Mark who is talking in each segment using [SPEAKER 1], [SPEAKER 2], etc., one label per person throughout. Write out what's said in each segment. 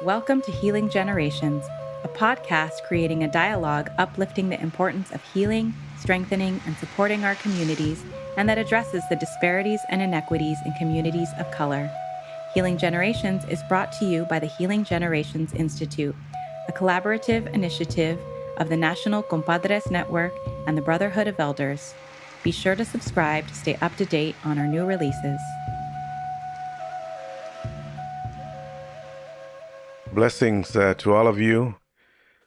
[SPEAKER 1] Welcome to Healing Generations, a podcast creating a dialogue uplifting the importance of healing, strengthening, and supporting our communities, and that addresses the disparities and inequities in communities of color. Healing Generations is brought to you by the Healing Generations Institute, a collaborative initiative of the National Compadres Network and the Brotherhood of Elders. Be sure to subscribe to stay up to date on our new releases.
[SPEAKER 2] Blessings to all of you.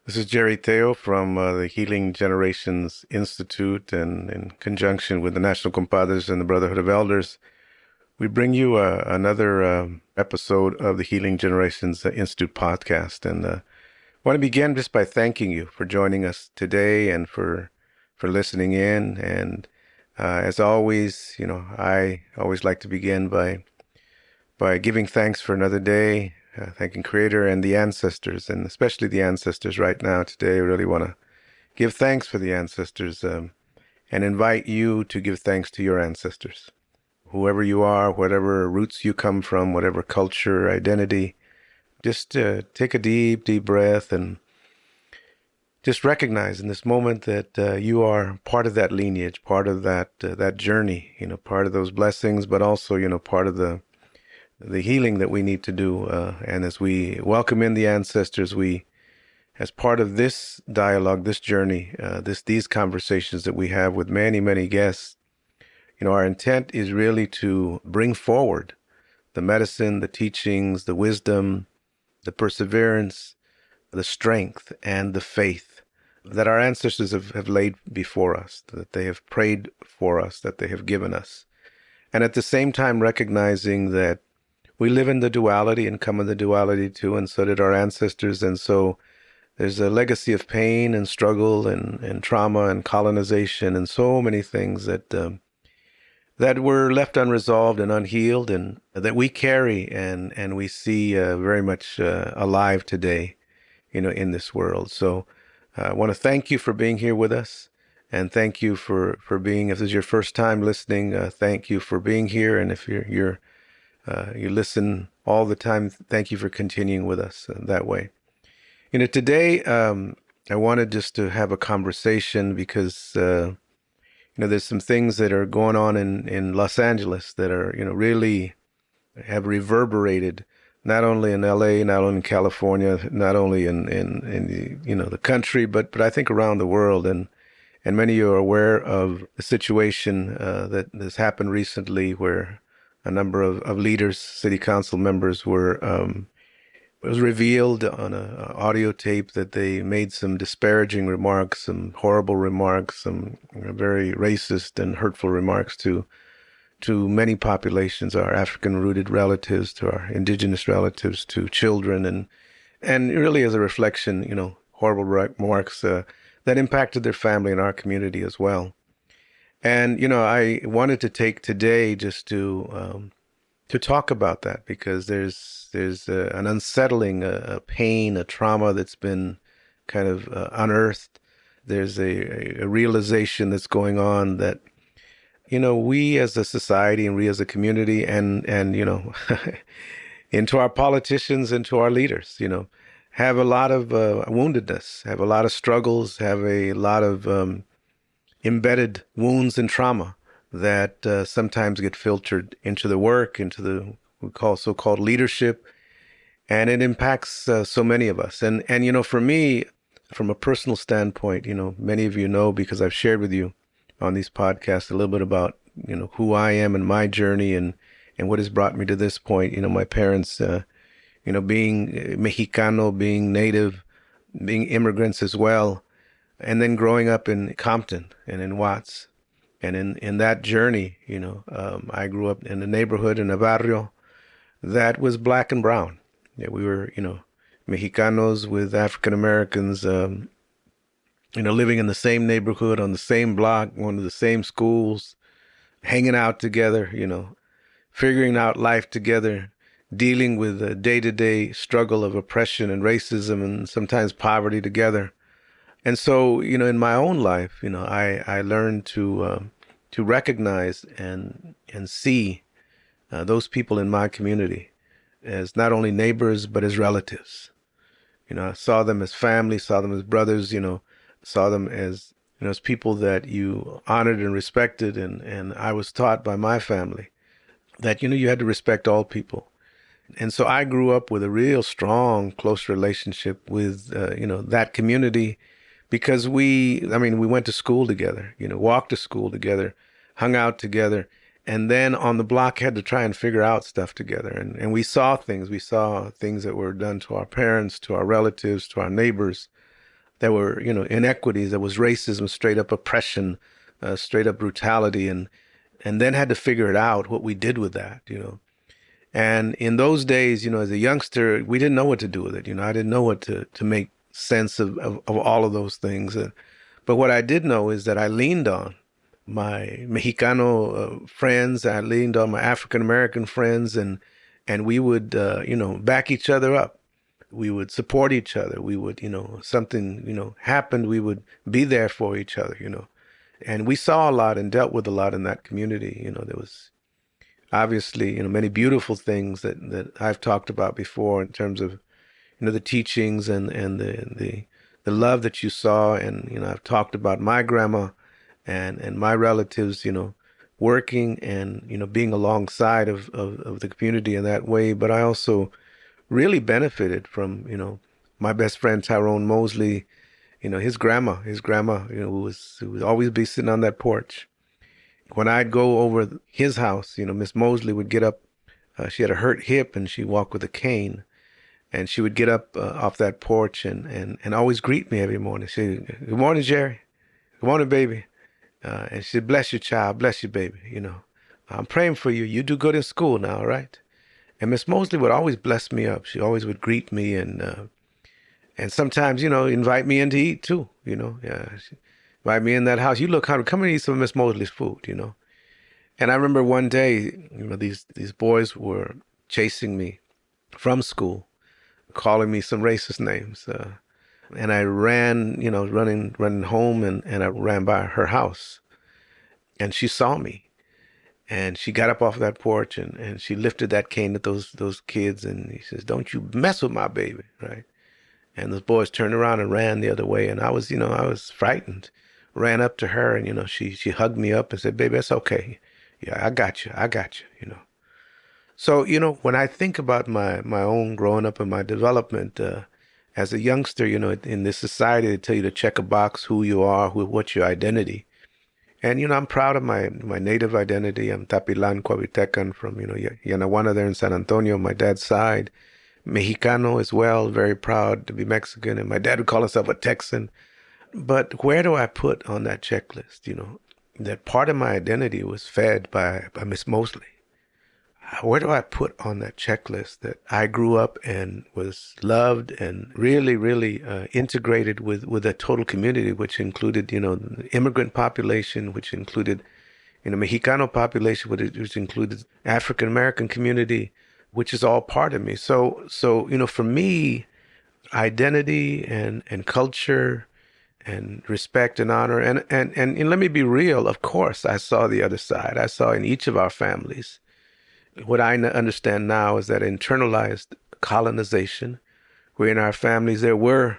[SPEAKER 2] This is Tello from the Healing Generations Institute, and in conjunction with the National Compadres and the Brotherhood of Elders, we bring you another episode of the Healing Generations Institute podcast. And I want to begin just by thanking you for joining us today and for listening in. And as always, I always like to begin by giving thanks for another day. Thanking Creator and the ancestors, and especially the ancestors right now today. I really want to give thanks for the ancestors and invite you to give thanks to your ancestors. Whoever you are, whatever roots you come from, whatever culture, identity, just take a deep, deep breath and just recognize in this moment that you are part of that lineage, part of that journey, part of those blessings, but also, part of the healing that we need to do. And as we welcome in the ancestors, we, as part of this dialogue, this journey, these conversations that we have with many, many guests, our intent is really to bring forward the medicine, the teachings, the wisdom, the perseverance, the strength, and the faith that our ancestors have laid before us, that they have prayed for us, that they have given us. And at the same time, recognizing that we live in the duality and come in the duality too, and so did our ancestors. And so there's a legacy of pain and struggle and trauma and colonization and so many things that were left unresolved and unhealed, and that we carry and we see very much alive today, in this world. So I want to thank you for being here with us, and thank you for being, if this is your first time listening, thank you for being here. And if you listen all the time, thank you for continuing with us that way. Today, I wanted just to have a conversation because, there's some things that are going on in Los Angeles that are, really have reverberated, not only in LA, not only in California, not only in the country, but I think around the world. And many of you are aware of the situation that has happened recently where a number of leaders, city council members it was revealed on an audio tape that they made some disparaging remarks, some horrible remarks, some very racist and hurtful remarks to many populations, our African-rooted relatives, to our indigenous relatives, to children, and really as a reflection, horrible remarks that impacted their family and our community as well. And, I wanted to take today just to talk about that, because there's an unsettling, a pain, a trauma that's been kind of unearthed. There's a realization that's going on that, we as a society and we as a community and into our politicians and to our leaders, have a lot of woundedness, have a lot of struggles, have a lot of embedded wounds and trauma that sometimes get filtered into the work, into the we call so-called leadership, and it impacts so many of us. And for me, from a personal standpoint, many of you know, because I've shared with you on these podcasts a little bit about who I am and my journey and what has brought me to this point. My parents, being Mexicano, being native, being immigrants as well. And then growing up in Compton and in Watts, and in that journey, I grew up in a neighborhood, in a barrio that was black and brown. Yeah, we were, Mexicanos with African Americans, living in the same neighborhood, on the same block, going to the same schools, hanging out together, figuring out life together, dealing with the day-to-day struggle of oppression and racism and sometimes poverty together. And so, in my own life, I learned to recognize and see those people in my community as not only neighbors, but as relatives. I saw them as family, saw them as brothers, saw them as, as people that you honored and respected. And I was taught by my family that, you had to respect all people. And so I grew up with a real strong, close relationship with, that community because we went to school together, walked to school together, hung out together. And then on the block had to try and figure out stuff together. And we saw things. We saw things that were done to our parents, to our relatives, to our neighbors. There were, inequities. There was racism, straight up oppression, straight up brutality. And then had to figure it out, what we did with that. And in those days, as a youngster, we didn't know what to do with it. I didn't know what to make sense of all of those things. But what I did know is that I leaned on my Mexicano friends. I leaned on my African American friends, and we would, back each other up. We would support each other. We would, something, happened, we would be there for each other. And we saw a lot and dealt with a lot in that community. There was obviously, many beautiful things that I've talked about before in terms of, the teachings and the love that you saw. And, I've talked about my grandma and my relatives, working and, being alongside of the community in that way. But I also really benefited from, my best friend, Tyrone Mosley, his grandma, who would always be sitting on that porch. When I'd go over his house, Miss Mosley would get up. She had a hurt hip and she walked with a cane. And she would get up off that porch and always greet me every morning. She'd say, "Good morning, Jerry. Good morning, baby." And she said, "Bless you, child. Bless you, baby. I'm praying for you. You do good in school now, all right?" And Miss Mosley would always bless me up. She always would greet me and sometimes, invite me in to eat too, Yeah, she invite me in that house. "You look hungry. Come and eat some of Miss Mosley's food." And I remember one day, these boys were chasing me from school, calling me some racist names. And I ran, running home, and I ran by her house. And she saw me. And she got up off that porch and she lifted that cane at those kids, and he says, "Don't you mess with my baby," right? And those boys turned around and ran the other way. And I was frightened. Ran up to her, and she hugged me up and said, "Baby, it's okay. Yeah, I got you. I got you." So, when I think about my own growing up and my development as a youngster, in this society, they tell you to check a box, who you are, what's your identity. And, I'm proud of my native identity. I'm Tapilan Coahuitecan from, Yanaguana there in San Antonio, my dad's side. Mexicano as well, very proud to be Mexican. And my dad would call himself a Texan. But where do I put on that checklist, that part of my identity was fed by Miss Mosley? Where do I put on that checklist that I grew up and was loved and really, really integrated with a total community, which included, the immigrant population, which included, Mexicano population, which included African American community, which is all part of me. So, for me, identity and culture and respect and honor. And let me be real. Of course, I saw the other side. I saw in each of our families. What I understand now is that internalized colonization, where in our families there were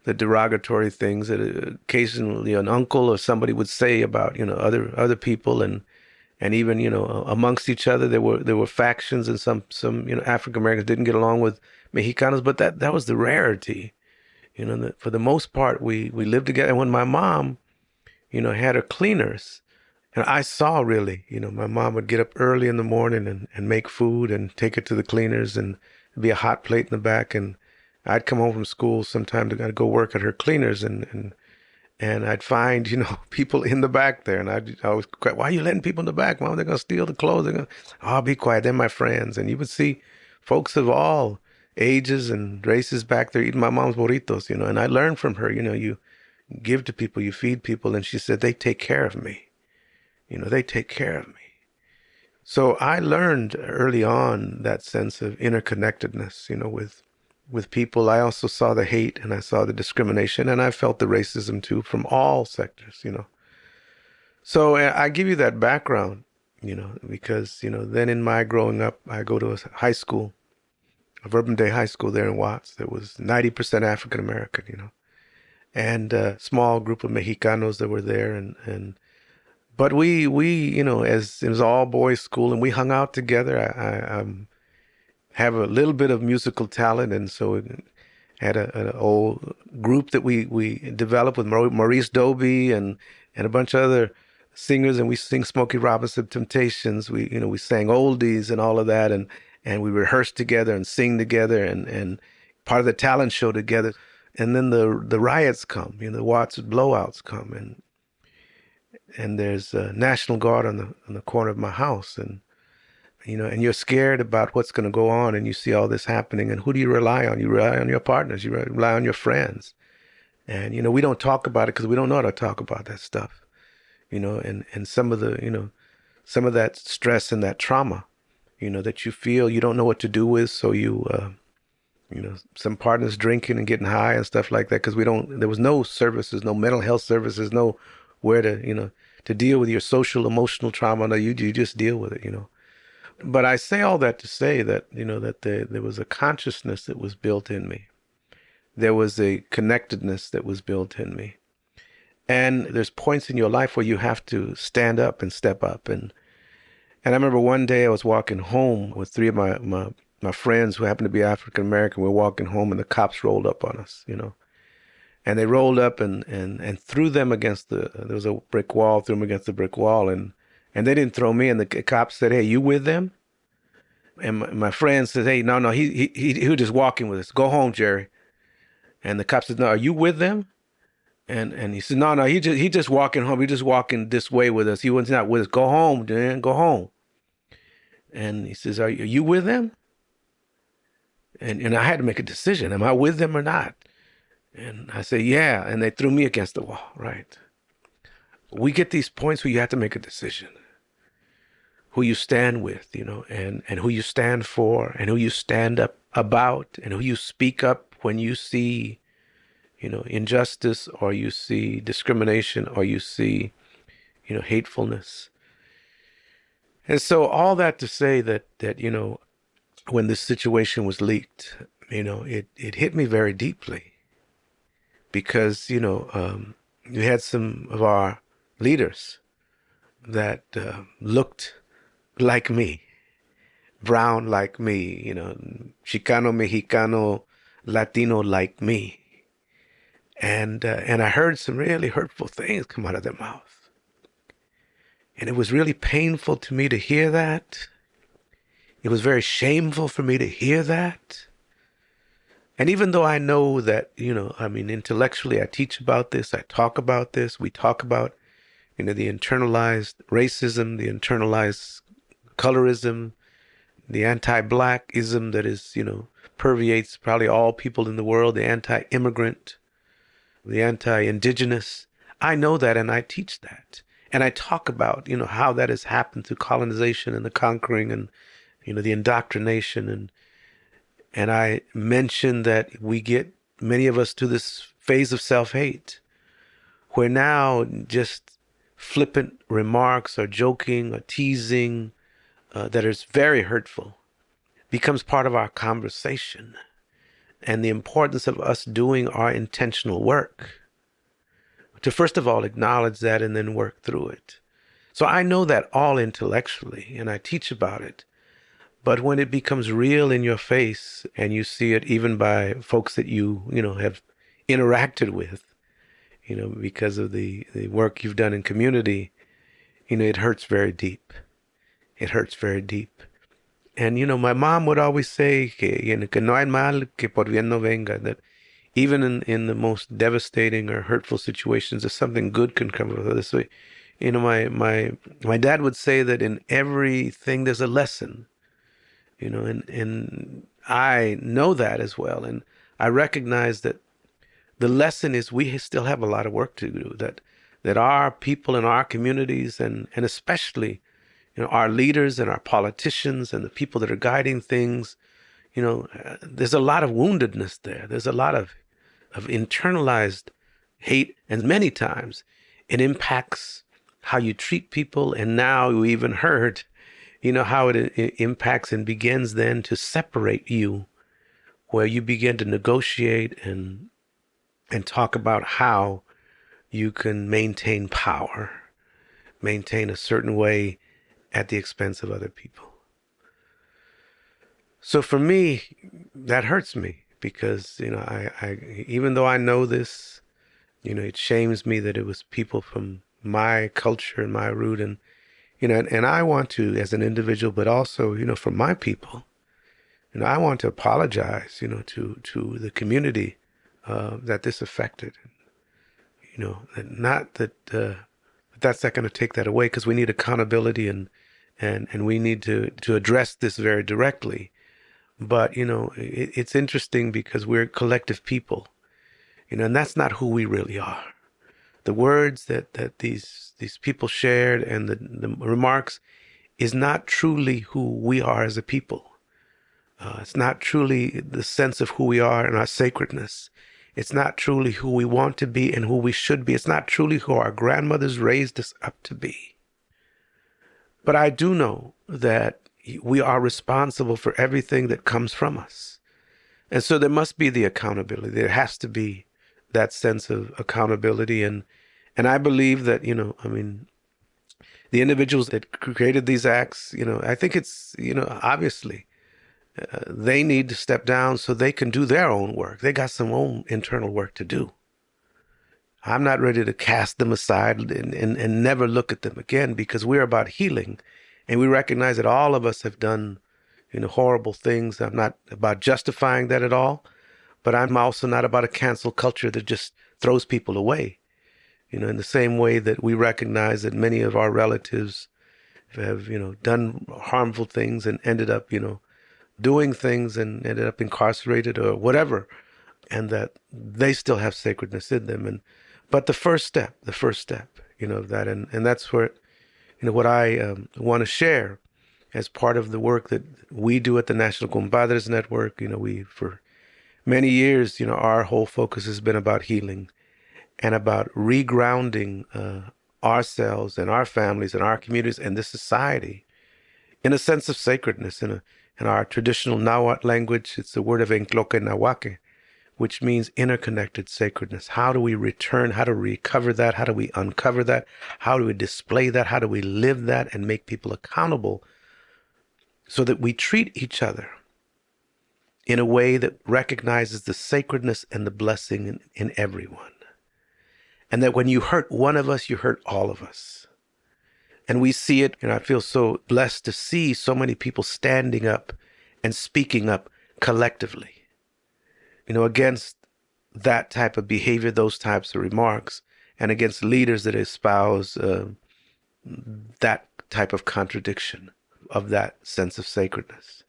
[SPEAKER 2] the derogatory things that occasionally an uncle or somebody would say about, other people, and even, amongst each other there were factions, and some African Americans didn't get along with Mexicanos, but that was the rarity. For the most part we lived together. And when my mom, had her cleaners, and I saw really, my mom would get up early in the morning and make food and take it to the cleaners, and there'd be a hot plate in the back. And I'd come home from school sometime to go work at her cleaners, and I'd find, people in the back there. And I'd always cry, "Why are you letting people in the back, Mom? They're going to steal the clothes." They're going to, "Oh, be quiet. They're my friends." And you would see folks of all ages and races back there eating my mom's burritos, and I learned from her, you give to people, you feed people. And she said, "They take care of me. They take care of me." So I learned early on that sense of interconnectedness, with people. I also saw the hate, and I saw the discrimination, and I felt the racism too from all sectors, So I give you that background, because, then in my growing up, I go to a high school, of Urban Day High School there in Watts that was 90% African American, and a small group of Mexicanos that were there, but we as it was all boys school and we hung out together. I have a little bit of musical talent, and so had an old group that we developed with Maurice Doby and a bunch of other singers, and we sing Smokey Robinson Temptations. We sang oldies and all of that, and we rehearsed together and sing together, and part of the talent show together. And then the riots come, the Watts blowouts come, and there's a National Guard on the corner of my house, and you're scared about what's going to go on, and you see all this happening, and who do you rely on? You rely on your partners, you rely on your friends, and we don't talk about it because we don't know how to talk about that stuff, and some of that stress and that trauma, that you feel you don't know what to do with, so some partners drinking and getting high and stuff like that because there was no services, no mental health services, no where to deal with your social emotional trauma. No, you just deal with it, But I say all that to say that, that there was a consciousness that was built in me. There was a connectedness that was built in me. And there's points in your life where you have to stand up and step up. And I remember one day I was walking home with three of my friends who happened to be African American. We were walking home and the cops rolled up on us, And they rolled up and threw them against there was a brick wall, threw them against the brick wall. And they didn't throw me. And the cops said, "Hey, you with them?" And my friend said, "Hey, no, he was just walking with us. Go home, Jerry." And the cop said, "No, are you with them?" And he said, "No, he just walking home. He just walking this way with us. He was not with us. Go home, Dan. Go home." And he says, "Are you with them?" And I had to make a decision. Am I with them or not? And I said, "Yeah." And they threw me against the wall, right? We get these points where you have to make a decision. Who you stand with, and who you stand for, and who you stand up about, and who you speak up when you see, injustice, or you see discrimination, or you see, hatefulness. And so all that to say that when this situation was leaked, it hit me very deeply because, you had some of our leaders that looked like me, brown like me, Chicano, Mexicano, Latino like me. And I heard some really hurtful things come out of their mouth. And it was really painful to me to hear that. It was very shameful for me to hear that. And even though I know that, intellectually I teach about this, I talk about this, we talk about, the internalized racism, the internalized colorism, the anti-blackism that is, permeates probably all people in the world, the anti-immigrant, the anti-indigenous. I know that and I teach that. And I talk about, how that has happened through colonization and the conquering and, the indoctrination. And I mention that we get many of us to this phase of self-hate where now just flippant remarks or joking or teasing that is very hurtful becomes part of our conversation, and the importance of us doing our intentional work to first of all acknowledge that and then work through it. So I know that all intellectually and I teach about it, but when it becomes real in your face and you see it even by folks that you have interacted with, because of the work you've done in community, it hurts very deep. It hurts very deep. And, my mom would always say que no hay mal que por bien no venga, that even in the most devastating or hurtful situations, there's something good can come of this. So, my dad would say that in everything there's a lesson, and I know that as well. And I recognize that the lesson is we still have a lot of work to do, that our people in our communities and especially, our leaders and our politicians and the people that are guiding things, there's a lot of woundedness there. There's a lot of internalized hate. And many times it impacts how you treat people. And now we even heard, how it impacts and begins then to separate you where you begin to negotiate and talk about how you can maintain power, maintain a certain way at the expense of other people. So for me, that hurts me because, I even though I know this, it shames me that it was people from my culture and my root, and I want to, as an individual, but also, for my people, I want to apologize, to the community that this affected. And not that that's not going to take that away, because we need accountability and we need to address this very directly. But it's interesting because we're collective people, and that's not who we really are. The words that these people shared and the remarks is not truly who we are as a people. It's not truly the sense of who we are and our sacredness. It's not truly who we want to be and who we should be. It's not truly who our grandmothers raised us up to be. But I do know that we are responsible for everything that comes from us. And so there must be the accountability. There has to be that sense of accountability. And I believe that, the individuals that created these acts, I think it's, obviously, they need to step down so they can do their own work. They got some own internal work to do. I'm not ready to cast them aside and never look at them again, because we're about healing. And we recognize that all of us have done, horrible things. I'm not about justifying that at all, but I'm also not about a cancel culture that just throws people away. In the same way that we recognize that many of our relatives have, done harmful things and ended up, doing things and ended up incarcerated or whatever, and that they still have sacredness in them. But the first step, of that, and that's where, what I want to share as part of the work that we do at the National Compadres Network. We, for many years, our whole focus has been about healing and about regrounding ourselves and our families and our communities and this society in a sense of sacredness. In our traditional Nahuatl language, it's the word of Encloque Nahuaque, which means interconnected sacredness. How do we return? How do we recover that? How do we uncover that? How do we display that? How do we live that and make people accountable so that we treat each other in a way that recognizes the sacredness and the blessing in everyone? And that when you hurt one of us, you hurt all of us. And we see it, and I feel so blessed to see so many people standing up and speaking up collectively, against that type of behavior, those types of remarks, and against leaders that espouse that type of contradiction of that sense of sacredness.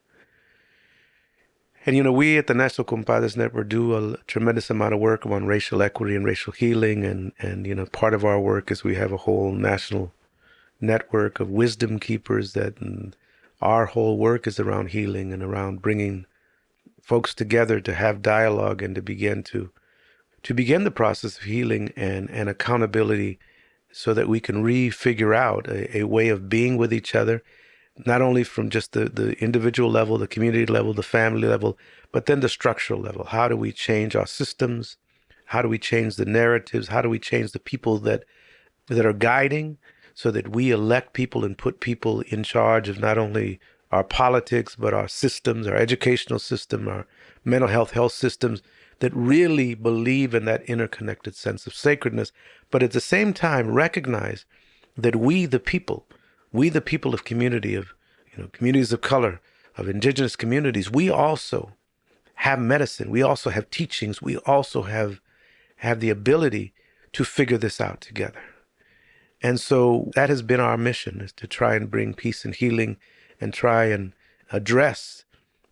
[SPEAKER 2] And, we at the National Compadres Network do a tremendous amount of work on racial equity and racial healing. And part of our work is we have a whole national network of wisdom keepers and our whole work is around healing and around bringing folks together to have dialogue and to begin the process of healing and accountability so that we can figure out a way of being with each other, not only from just the individual level, the community level, the family level, but then the structural level. How do we change our systems? How do we change the narratives? How do we change the people that are guiding so that we elect people and put people in charge of not only our politics, but our systems, our educational system, our mental health systems that really believe in that interconnected sense of sacredness, but at the same time recognize that we the people of community, of communities of color, of indigenous communities, we also have medicine, we also have teachings, we also have the ability to figure this out together. And so that has been our mission, is to try and bring peace and healing and try and address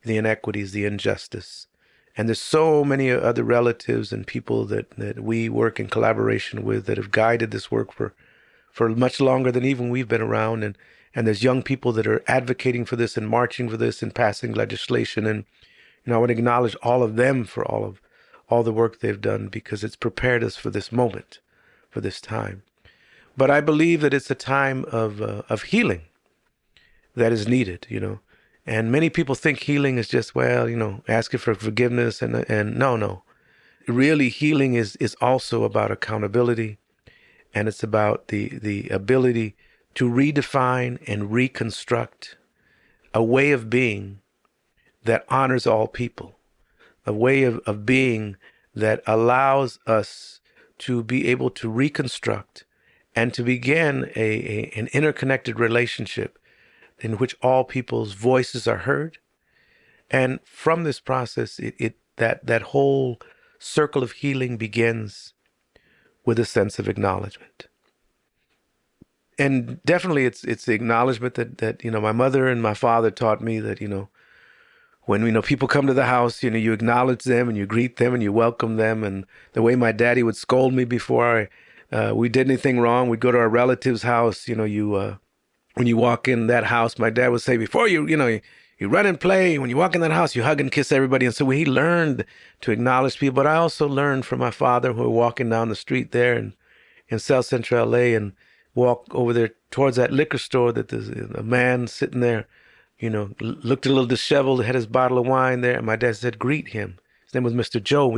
[SPEAKER 2] the inequities, the injustice. And there's so many other relatives and people that we work in collaboration with that have guided this work for much longer than even we've been around. And there's young people that are advocating for this and marching for this and passing legislation. And I want to acknowledge all of them for all the work they've done, because it's prepared us for this moment, for this time. But I believe that it's a time of healing that is needed, And many people think healing is just, well, asking for forgiveness and no. Really, healing is also about accountability, and it's about the ability to redefine and reconstruct a way of being that honors all people, a way of being that allows us to be able to reconstruct and to begin an interconnected relationship in which all people's voices are heard. And from this process, that whole circle of healing begins with a sense of acknowledgement. And definitely it's the acknowledgement that my mother and my father taught me that when people come to the house, you acknowledge them and you greet them and you welcome them. And the way my daddy would scold me before we did anything wrong, we'd go to our relative's house. When you walk in that house, my dad would say, before you run and play. When you walk in that house, you hug and kiss everybody. And so he learned to acknowledge people. But I also learned from my father, who were walking down the street there in South Central LA, and walk over there towards that liquor store, that there's a man sitting there, looked a little disheveled, had his bottle of wine there. And my dad said, greet him. His name was Mr. Joe.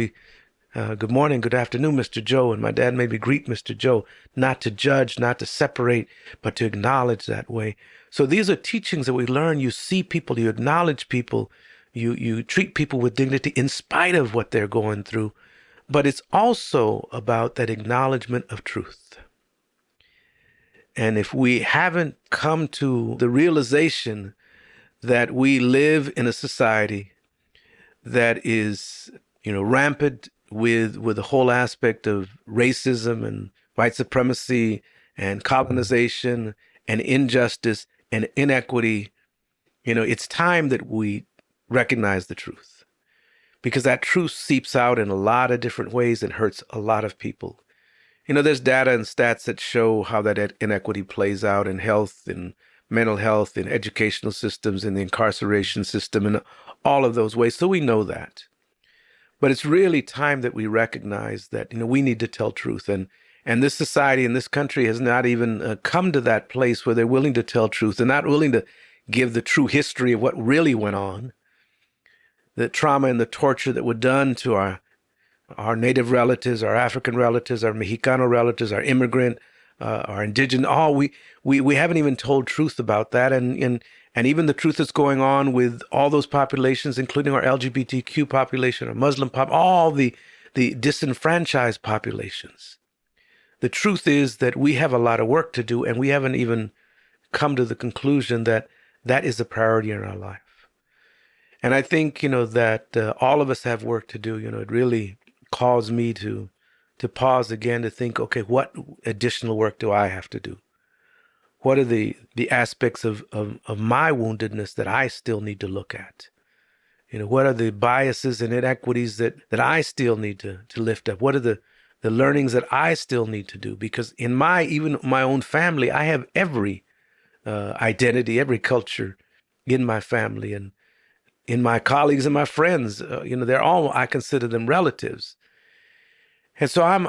[SPEAKER 2] Good morning, good afternoon, Mr. Joe. And my dad made me greet Mr. Joe, not to judge, not to separate, but to acknowledge that way. So these are teachings that we learn. You see people, you acknowledge people, you treat people with dignity in spite of what they're going through. But it's also about that acknowledgement of truth. And if we haven't come to the realization that we live in a society that is, rampant with the whole aspect of racism and white supremacy and colonization and injustice and inequity, it's time that we recognize the truth, because that truth seeps out in a lot of different ways and hurts a lot of people. There's data and stats that show how that inequity plays out in health, in mental health, in educational systems, in the incarceration system, in all of those ways. So we know that. But it's really time that we recognize that, we need to tell truth. And this society and this country has not even come to that place where they're willing to tell truth. They're not willing to give the true history of what really went on, the trauma and the torture that were done to our native relatives, our African relatives, our Mexicano relatives, our immigrant, our indigenous. We haven't even told truth about that. And even the truth that's going on with all those populations, including our LGBTQ population, our Muslim all the disenfranchised populations. The truth is that we have a lot of work to do, and we haven't even come to the conclusion that that is a priority in our life. And I think, that all of us have work to do. It really caused me to pause again, to think, okay, what additional work do I have to do? What are the aspects of my woundedness that I still need to look at? What are the biases and inequities that I still need to lift up? What are the learnings that I still need to do? Because even my own family, I have every identity, every culture in my family, and in my colleagues and my friends. They're all, I consider them relatives. And so I'm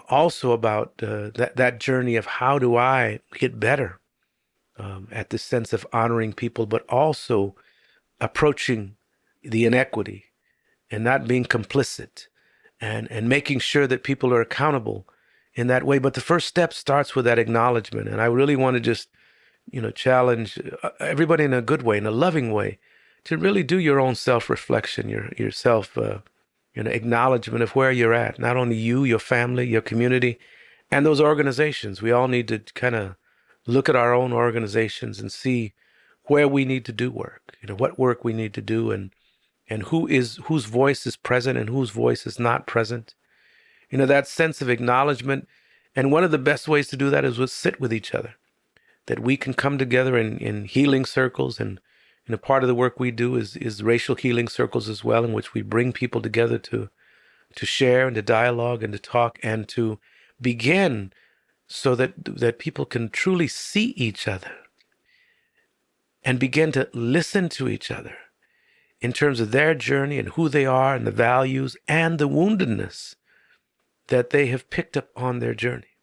[SPEAKER 2] also about that journey of how do I get better at the sense of honoring people, but also approaching the inequity and not being complicit, and making sure that people are accountable in that way. But the first step starts with that acknowledgement. And I really want to just, challenge everybody in a good way, in a loving way, to really do your own self-reflection, your self acknowledgement of where you're at, not only you, your family, your community, and those organizations. We all need to kind of look at our own organizations and see where we need to do work, what work we need to do, and whose voice is present and whose voice is not present. That sense of acknowledgement. And one of the best ways to do that is sit with each other, that we can come together in healing circles. And part of the work we do is racial healing circles as well, in which we bring people together to share and to dialogue and to talk and to begin so that people can truly see each other and begin to listen to each other in terms of their journey and who they are and the values and the woundedness that they have picked up on their journey.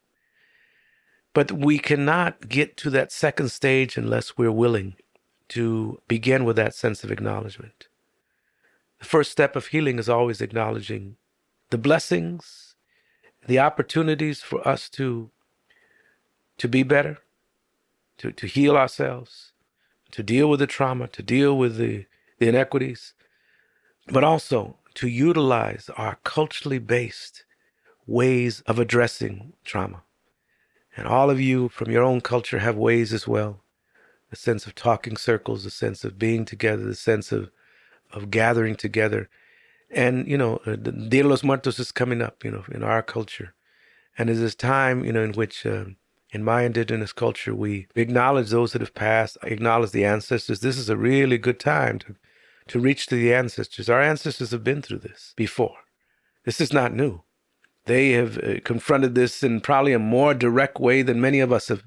[SPEAKER 2] But we cannot get to that second stage unless we're willing to begin with that sense of acknowledgement. The first step of healing is always acknowledging the blessings, the opportunities for us to be better, to heal ourselves, to deal with the trauma, to deal with the inequities, but also to utilize our culturally based ways of addressing trauma. And all of you from your own culture have ways as well. The sense of talking circles, the sense of being together, the sense of gathering together. And, the Dia de los Muertos is coming up, in our culture. And it is time, in which, in my indigenous culture, we acknowledge those that have passed, acknowledge the ancestors. This is a really good time to reach to the ancestors. Our ancestors have been through this before. This is not new. They have confronted this in probably a more direct way than many of us have.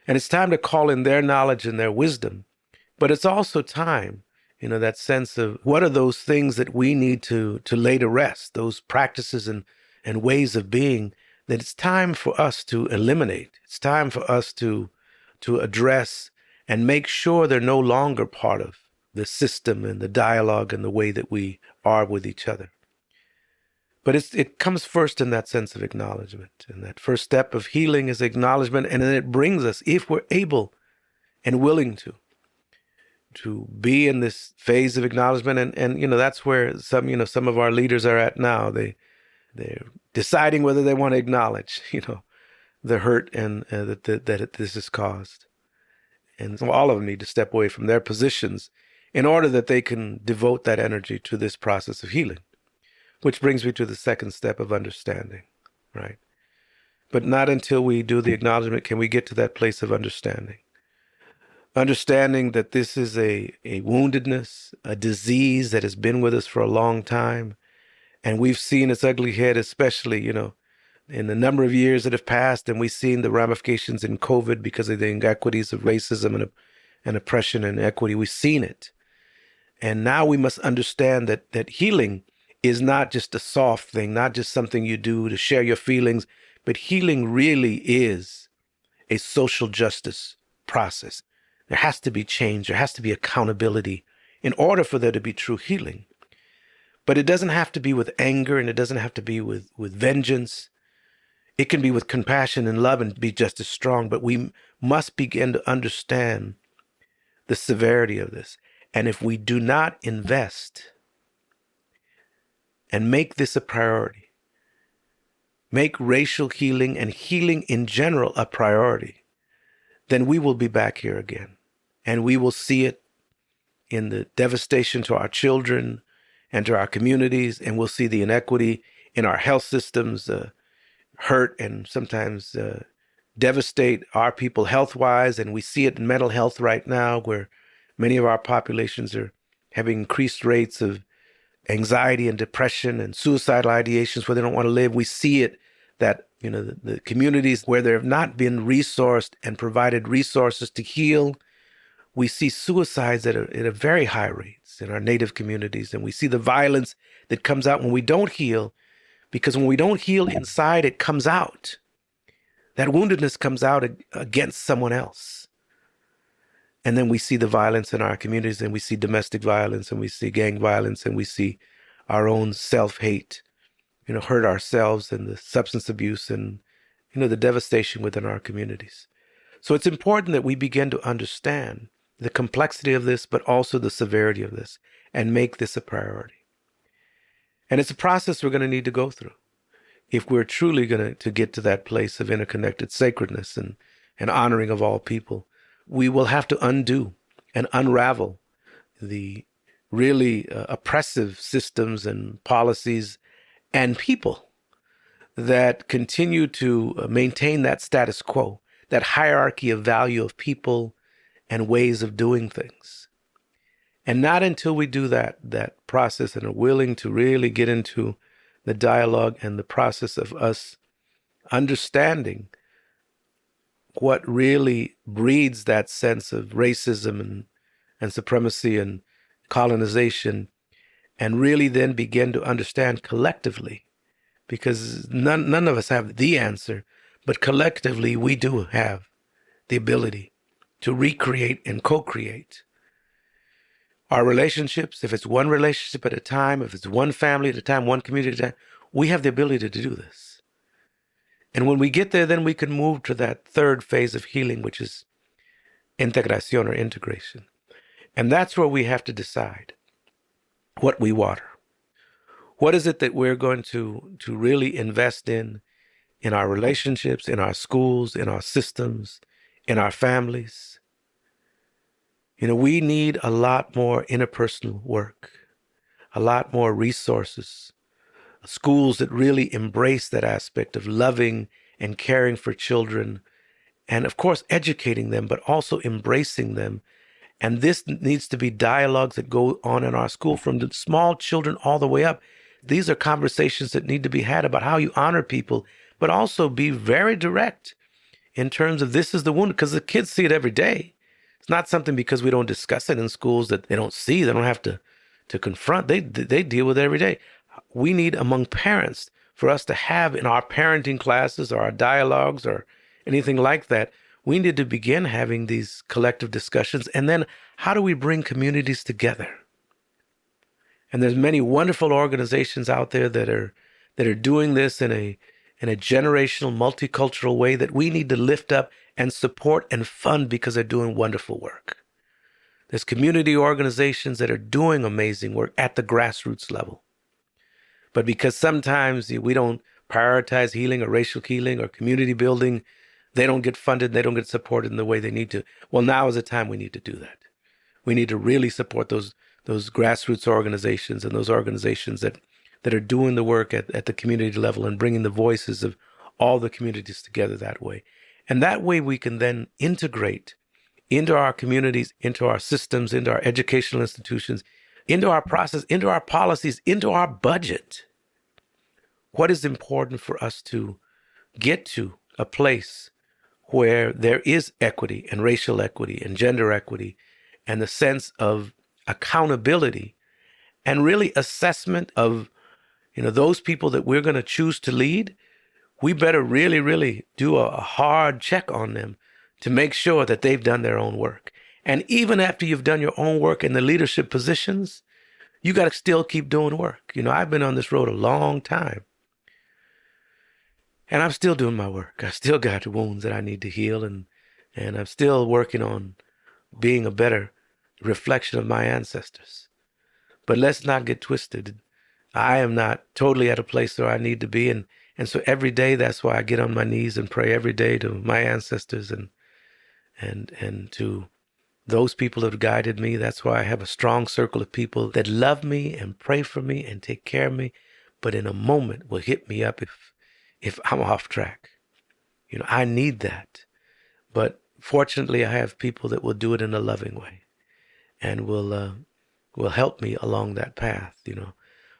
[SPEAKER 2] And it's time to call in their knowledge and their wisdom. But it's also time, that sense of what are those things that we need to lay to rest, those practices and ways of being that it's time for us to eliminate. It's time for us to address and make sure they're no longer part of the system and the dialogue and the way that we are with each other. But it comes first in that sense of acknowledgement. And that first step of healing is acknowledgement. And then it brings us, if we're able and willing to be in this phase of acknowledgement. And that's where some of our leaders are at now. They're deciding whether they want to acknowledge, the hurt and that this has caused. And so all of them need to step away from their positions in order that they can devote that energy to this process of healing. Which brings me to the second step of understanding, right? But not until we do the acknowledgement can we get to that place of understanding. Understanding that this is a woundedness, a disease that has been with us for a long time. And we've seen its ugly head, especially, in the number of years that have passed. And we've seen the ramifications in COVID because of the inequities of racism and oppression and equity. We've seen it. And now we must understand that healing is not just a soft thing, not just something you do to share your feelings, but healing really is a social justice process. There has to be change. There has to be accountability in order for there to be true healing. But it doesn't have to be with anger, and it doesn't have to be with vengeance. It can be with compassion and love and be just as strong. But we must begin to understand the severity of this. And if we do not invest and make this a priority, make racial healing and healing in general a priority, then we will be back here again. And we will see it in the devastation to our children and to our communities, and we'll see the inequity in our health systems, hurt and sometimes devastate our people health-wise. And we see it in mental health right now, where many of our populations are having increased rates of anxiety and depression and suicidal ideations where they don't want to live. We see it that, the communities where there have not been resourced and provided resources to heal, we see suicides at a very high rates in our Native communities. And we see the violence that comes out when we don't heal, because when we don't heal inside, it comes out. That woundedness comes out against someone else. And then we see the violence in our communities, and we see domestic violence, and we see gang violence, and we see our own self-hate, hurt ourselves, and the substance abuse and, the devastation within our communities. So it's important that we begin to understand the complexity of this, but also the severity of this, and make this a priority. And it's a process we're going to need to go through if we're truly going to get to that place of interconnected sacredness and honoring of all people. We will have to undo and unravel the really oppressive systems and policies and people that continue to maintain that status quo, that hierarchy of value of people and ways of doing things. And not until we do that process and are willing to really get into the dialogue and the process of us understanding what really breeds that sense of racism and supremacy and colonization, and really then begin to understand collectively, because none of us have the answer, but collectively we do have the ability to recreate and co-create Our relationships, if it's one relationship at a time, if it's one family at a time, one community at a time, we have the ability to do this. And when we get there, then we can move to that third phase of healing, which is integración or integration. And that's where we have to decide what we water. What is it that we're going to really invest in our relationships, in our schools, in our systems, in our families? We need a lot more interpersonal work, a lot more resources, schools that really embrace that aspect of loving and caring for children, and of course, educating them, but also embracing them. And this needs to be dialogues that go on in our school from the small children all the way up. These are conversations that need to be had about how you honor people, but also be very direct in terms of this is the wound, because the kids see it every day. It's not something because we don't discuss it in schools that they don't see, they don't have to confront. They deal with it every day. We need among parents for us to have in our parenting classes or our dialogues or anything like that, we need to begin having these collective discussions. And then how do we bring communities together? And there's many wonderful organizations out there that are doing this in a generational, multicultural way that we need to lift up and support and fund because they're doing wonderful work. There's community organizations that are doing amazing work at the grassroots level. But because sometimes we don't prioritize healing or racial healing or community building, they don't get funded, they don't get supported in the way they need to. Well, now is the time we need to do that. We need to really support those grassroots organizations and those organizations that are doing the work at the community level and bringing the voices of all the communities together that way. And that way we can then integrate into our communities, into our systems, into our educational institutions, into our process, into our policies, into our budget. What is important for us to get to a place where there is equity and racial equity and gender equity and the sense of accountability and really assessment of, those people that we're going to choose to lead. We better really, really do a hard check on them to make sure that they've done their own work. And even after you've done your own work in the leadership positions, you got to still keep doing work. I've been on this road a long time. And I'm still doing my work. I still got wounds that I need to heal. And I'm still working on being a better reflection of my ancestors. But let's not get twisted. I am not totally at a place where I need to be. And so every day, that's why I get on my knees and pray every day to my ancestors and to those people that have guided me. That's why I have a strong circle of people that love me and pray for me and take care of me, but in a moment will hit me up if I'm off track. I need that. But fortunately, I have people that will do it in a loving way and will help me along that path,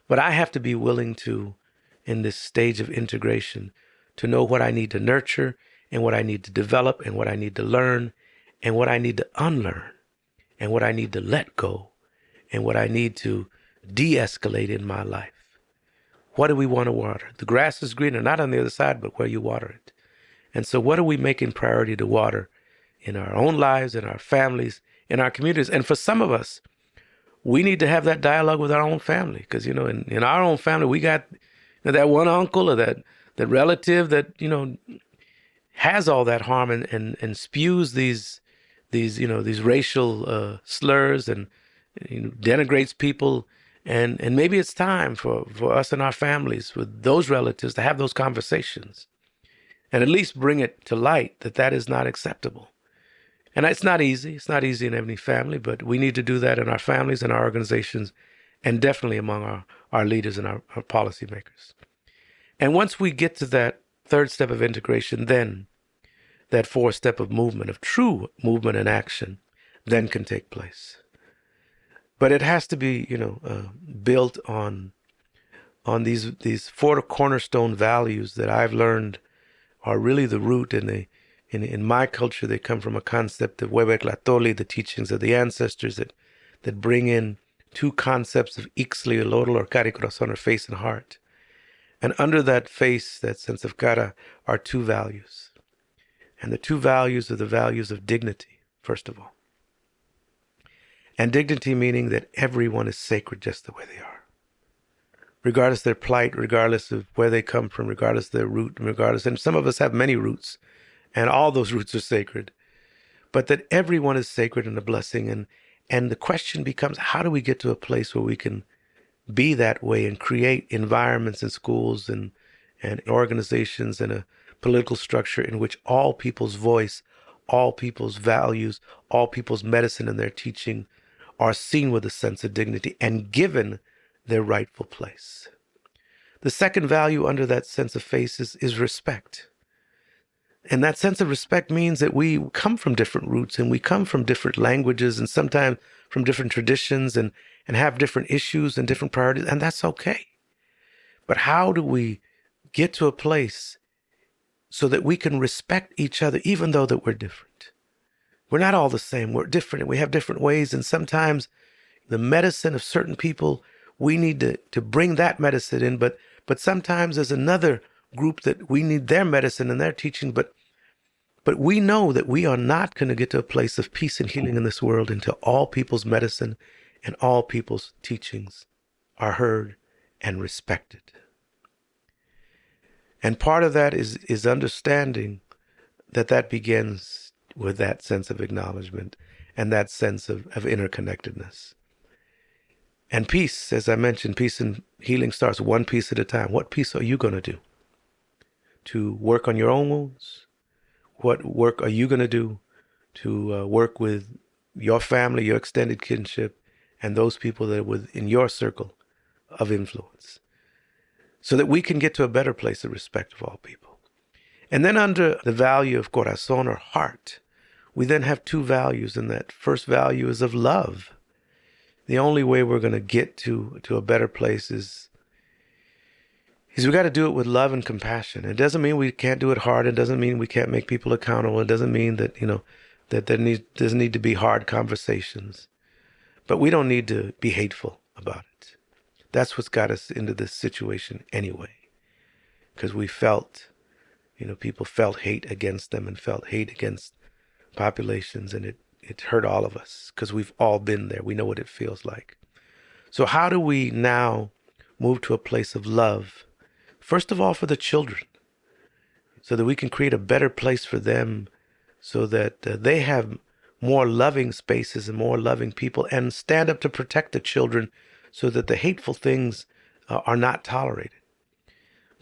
[SPEAKER 2] But I have to be willing to, in this stage of integration, to know what I need to nurture and what I need to develop and what I need to learn and what I need to unlearn and what I need to let go and what I need to de-escalate in my life. What do we want to water? The grass is greener, not on the other side, but where you water it. And so what are we making priority to water in our own lives, in our families, in our communities? And for some of us, we need to have that dialogue with our own family because, in our own family, we got that one uncle or that relative that, has all that harm and spews these racial slurs and denigrates people. And maybe it's time for us and our families with those relatives to have those conversations and at least bring it to light that is not acceptable. And it's not easy. It's not easy in every family, but we need to do that in our families and our organizations and definitely among our leaders and our policymakers. And once we get to that third step of integration, then that fourth step of movement, of true movement and action, then can take place. But it has to be, built on these four cornerstone values that I've learned are really the root in my culture. They come from a concept of Huehuetlatoli, the teachings of the ancestors that bring in two concepts of Ixtli, Lodol, or Cari Corazon, or face and heart. And under that face, that sense of cara, are two values. And the two values are the values of dignity, first of all. And dignity meaning that everyone is sacred just the way they are. Regardless of their plight, regardless of where they come from, regardless of their root, and some of us have many roots, and all those roots are sacred. But that everyone is sacred and a blessing. And the question becomes, how do we get to a place where we can be that way and create environments in schools and organizations and a political structure in which all people's voice, all people's values, all people's medicine and their teaching are seen with a sense of dignity and given their rightful place. The second value under that sense of face is respect. And that sense of respect means that we come from different roots and we come from different languages and sometimes from different traditions and have different issues and different priorities, and that's okay. But how do we get to a place so that we can respect each other even though that we're different? We're not all the same. We're different and we have different ways, and sometimes the medicine of certain people, we need to bring that medicine in, but sometimes there's another group that we need their medicine and their teaching, but we know that we are not going to get to a place of peace and healing in this world until all people's medicine and all people's teachings are heard and respected. And part of that is understanding that begins with that sense of acknowledgement and that sense of interconnectedness. And peace, as I mentioned, peace and healing starts one piece at a time. What piece are you going to do to work on your own wounds? What work are you going to do to work with your family, your extended kinship, and those people that are within your circle of influence, so that we can get to a better place of respect of all people? And then under the value of corazón or heart, we then have two values, and that first value is of love. The only way we're going to get to a better place is we got to do it with love and compassion. It doesn't mean we can't do it hard. It doesn't mean we can't make people accountable. It doesn't mean that, that there doesn't need to be hard conversations. But we don't need to be hateful about it. That's what's got us into this situation anyway. Because we felt, people felt hate against them and felt hate against populations, and it hurt all of us because we've all been there. We know what it feels like. So how do we now move to a place of love? First of all, for the children, so that we can create a better place for them, so that they have more loving spaces and more loving people, and stand up to protect the children so that the hateful things are not tolerated.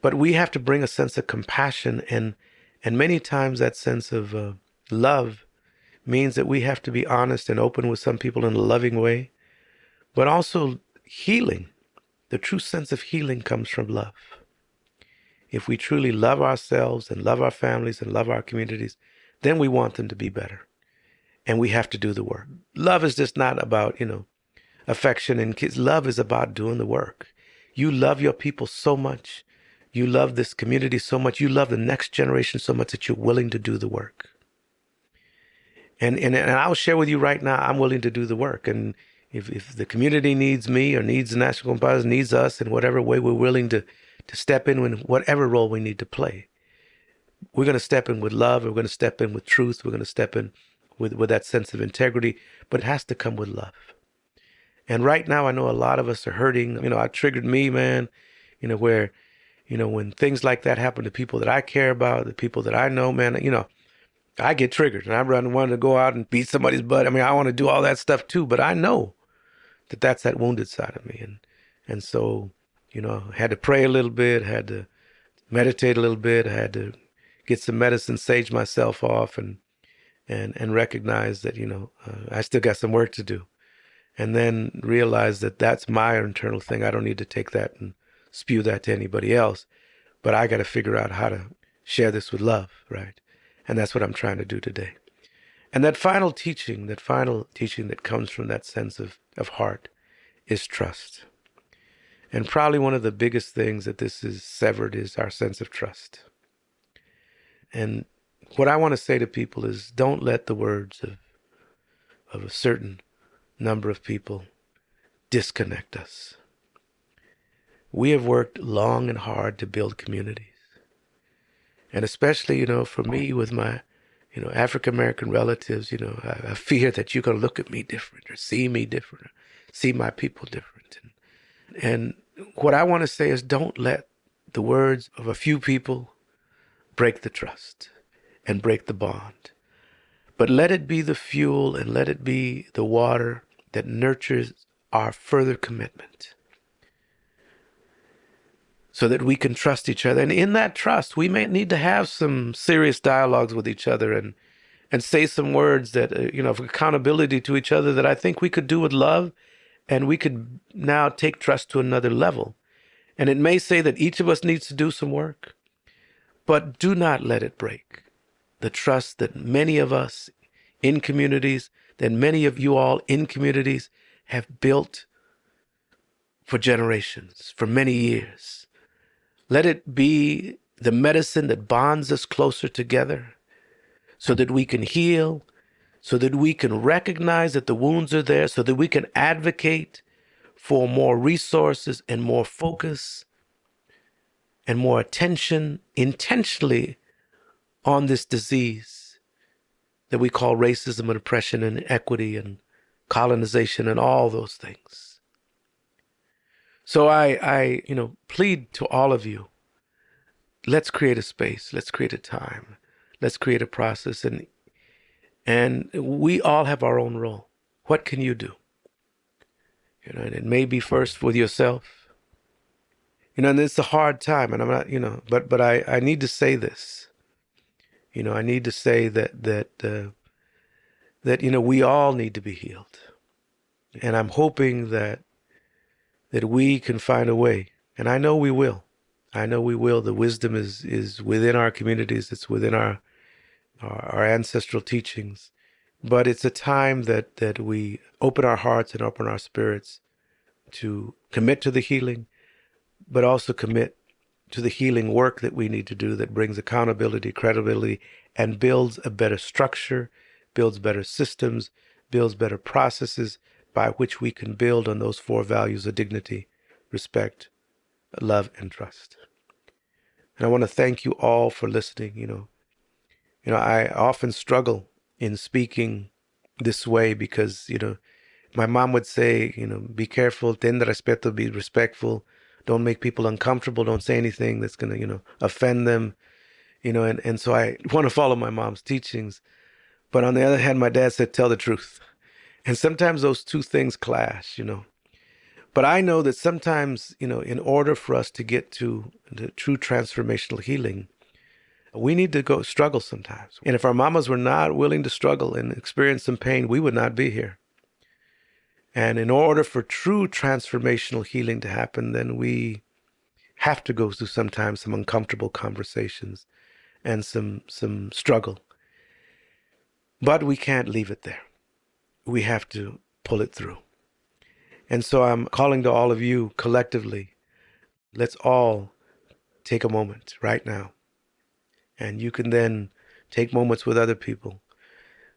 [SPEAKER 2] But we have to bring a sense of compassion, and many times that sense of love means that we have to be honest and open with some people in a loving way, but also healing. The true sense of healing comes from love. If we truly love ourselves and love our families and love our communities, then we want them to be better. And we have to do the work. Love is just not about, affection and kids. Love is about doing the work. You love your people so much. You love this community so much. You love the next generation so much that you're willing to do the work. And I'll share with you right now, I'm willing to do the work. And if the community needs me or needs the National Compadres, needs us in whatever way, we're willing to step in whatever role we need to play. We're going to step in with love. We're going to step in with truth. We're going to step in with that sense of integrity, but it has to come with love. And right now, I know a lot of us are hurting. It triggered me, man, where, when things like that happen to people that I care about, the people that I know, man, I get triggered and I'm wanting to go out and beat somebody's butt. I want to do all that stuff too, but I know that that's that wounded side of me. And so, I had to pray a little bit, had to meditate a little bit, I had to get some medicine, sage myself off and recognize that, I still got some work to do. And then realize that that's my internal thing. I don't need to take that and spew that to anybody else, but I got to figure out how to share this with love, right? And that's what I'm trying to do today. And that final teaching that comes from that sense of heart is trust. And probably one of the biggest things that this is severed is our sense of trust. And what I want to say to people is, don't let the words of a certain number of people disconnect us. We have worked long and hard to build communities. And especially, for me with my
[SPEAKER 3] African American relatives, I fear that you're going to look at me different or see me different or see my people different. And what I want to say is don't let the words of a few people break the trust and break the bond. But let it be the fuel and let it be the water that nurtures our further commitment so that we can trust each other. And in that trust, we may need to have some serious dialogues with each other and say some words that, of accountability to each other that I think we could do with love, and we could now take trust to another level. And it may say that each of us needs to do some work, but do not let it break the trust that many of us in communities, that many of you all in communities have built for generations, for many years. Let it be the medicine that bonds us closer together so that we can heal, so that we can recognize that the wounds are there, so that we can advocate for more resources and more focus and more attention intentionally on this disease that we call racism and oppression and inequity and colonization and all those things. So I plead to all of you, let's create a space, let's create a time, let's create a process, and we all have our own role. What can you do? And it may be first with yourself. And it's a hard time, and I'm not, but I need to say this. I need to say that we all need to be healed. And I'm hoping that we can find a way. And I know we will. I know we will. The wisdom is within our communities. It's within our ancestral teachings. But it's a time that we open our hearts and open our spirits to commit to the healing, but also commit to the healing work that we need to do that brings accountability, credibility, and builds a better structure, builds better systems, builds better processes by which we can build on those 4 values of dignity, respect, love, and trust. And I want to thank you all for listening. I often struggle in speaking this way because, my mom would say, be careful, ten respeto, be respectful. Don't make people uncomfortable. Don't say anything that's going to, offend them, and so I want to follow my mom's teachings. But on the other hand, my dad said, tell the truth. And sometimes those two things clash, But I know that sometimes, in order for us to get to the true transformational healing, we need to go struggle sometimes. And if our mamas were not willing to struggle and experience some pain, we would not be here. And in order for true transformational healing to happen, then we have to go through sometimes some uncomfortable conversations and some struggle. But we can't leave it there. We have to pull it through. And so I'm calling to all of you collectively, let's all take a moment right now. And you can then take moments with other people.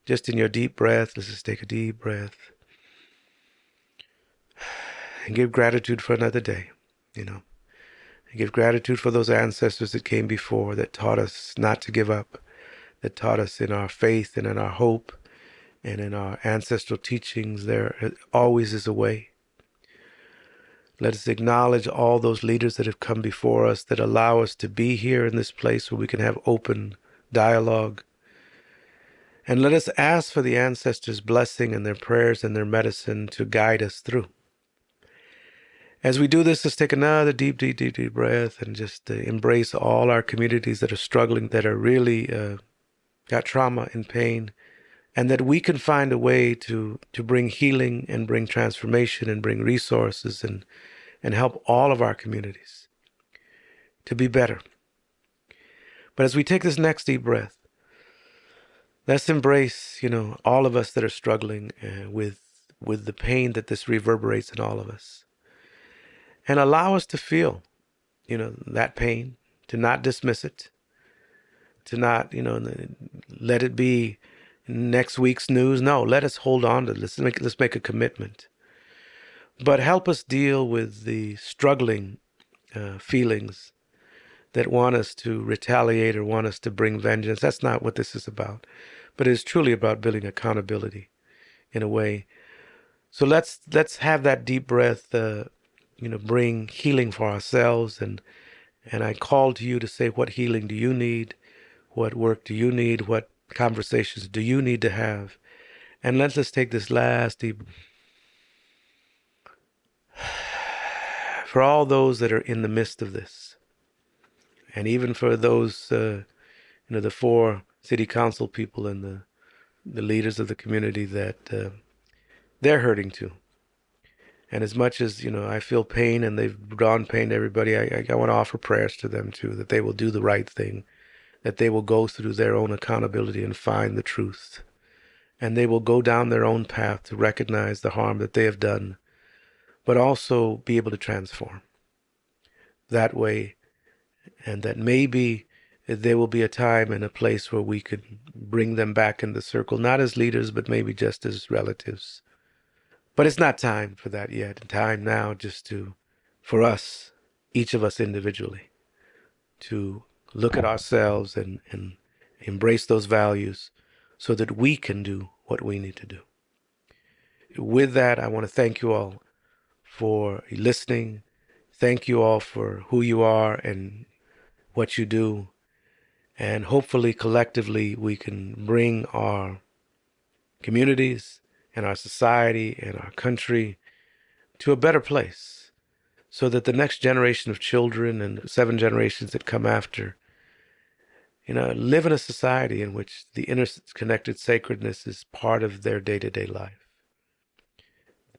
[SPEAKER 3] Just in your deep breath, let's just take a deep breath. And give gratitude for another day, And give gratitude for those ancestors that came before, that taught us not to give up, that taught us in our faith and in our hope and in our ancestral teachings, there always is a way. Let us acknowledge all those leaders that have come before us that allow us to be here in this place where we can have open dialogue. And let us ask for the ancestors' blessing and their prayers and their medicine to guide us through. As we do this, let's take another deep, deep, deep, deep breath and just embrace all our communities that are struggling, that are really got trauma and pain, and that we can find a way to bring healing and bring transformation and bring resources and help all of our communities to be better. But as we take this next deep breath, let's embrace, all of us that are struggling with the pain that this reverberates in all of us. And allow us to feel, that pain, to not dismiss it, to not, let it be next week's news. No, let us hold on to this. Let's make a commitment. But help us deal with the struggling feelings that want us to retaliate or want us to bring vengeance. That's not what this is about. But it is truly about building accountability in a way. So let's have that deep breath, bring healing for ourselves. And I call to you to say, what healing do you need? What work do you need? What conversations do you need to have? And let's just take this last deep. For all those that are in the midst of this, and even for those, the 4 city council people and the leaders of the community that they're hurting too. And as much as, I feel pain and they've drawn pain to everybody, I want to offer prayers to them too, that they will do the right thing, that they will go through their own accountability and find the truth. And they will go down their own path to recognize the harm that they have done, but also be able to transform that way. And that maybe there will be a time and a place where we could bring them back in the circle, not as leaders, but maybe just as relatives. But it's not time for that yet. Time now just for us, each of us individually, to look at ourselves and embrace those values so that we can do what we need to do. With that, I want to thank you all for listening. Thank you all for who you are and what you do. And hopefully, collectively, we can bring our communities and our society and our country to a better place so that the next generation of children and 7 generations that come after, live in a society in which the interconnected sacredness is part of their day-to-day life.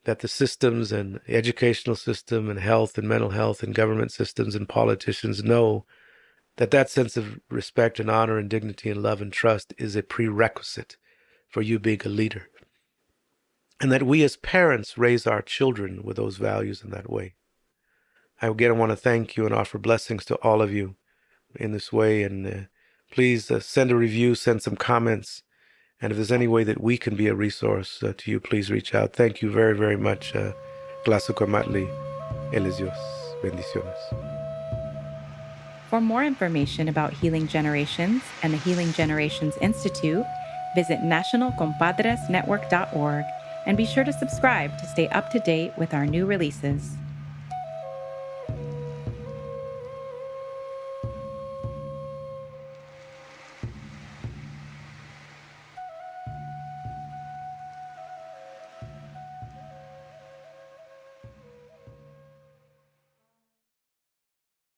[SPEAKER 3] That the systems and the educational system and health and mental health and government systems and politicians know that sense of respect and honor and dignity and love and trust is a prerequisite for you being a leader. And that we as parents raise our children with those values in that way. I again want to thank you and offer blessings to all of you in this way. And please send a review, send some comments. And if there's any way that we can be a resource to you, please reach out. Thank you very, very much. Glasukamatli, Elisios. Bendiciones.
[SPEAKER 1] For more information about Healing Generations and the Healing Generations Institute, visit nationalcompadresnetwork.org and be sure to subscribe to stay up to date with our new releases.